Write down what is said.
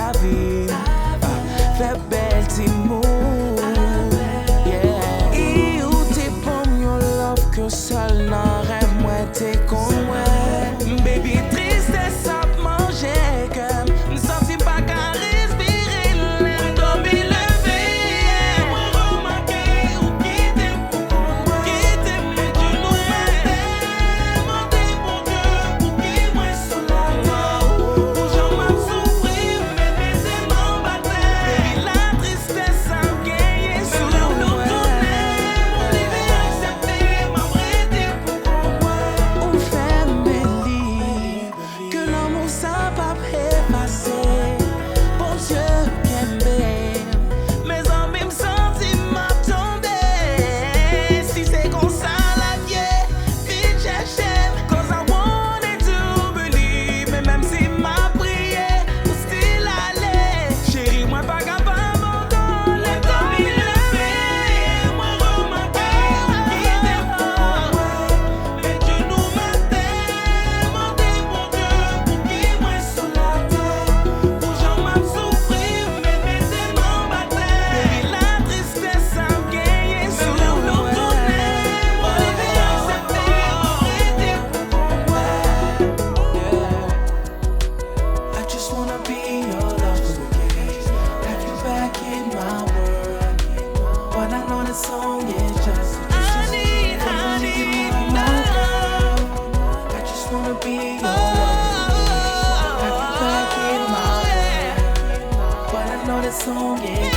la vie. Fais belle Timou. Yeah. Et où t'es bon, your love que seul n'aurait moins t'es con. Baby, tristesse à manger comme ne senti pas qu'à respirer. Dormir lever, moi remarquer ou quitter mais tu nous m'aimes. Monter mon Dieu pour qu'il moi sous la terre. Pour jamais souffrir, mais c'est m'embattre. Baby, la tristesse a gagné sous le nous tourner. Mon livre accepté, m'arrêter pour comprendre. Ou faire mes lits, que l'amour ça va passer. Bon Dieu, qu'aimé. Mes amis me sentent m'a tombé. Si c'est comme ça la vie, vite j'aime. Cause I wanted to believe. Mais même si m'a prié, ou still aller. Chérie, moi pas capable d'abandonner. Dormir lever, moi remarquer ou quitter mais tu nous m'aimes. Monter mon Dieu pour qu'il moi sous la terre. Pour jamais souffrir, mais c'est m'embattre. Baby, la tristesse a gagné sous le nous tourner. Mon livre accepté, m'arrêter pour comprendre. I just wanna be your lover again. Have you back in my world. But I know the song is just I need love. I just wanna be your lover again. Have you back in my world. But I know the song is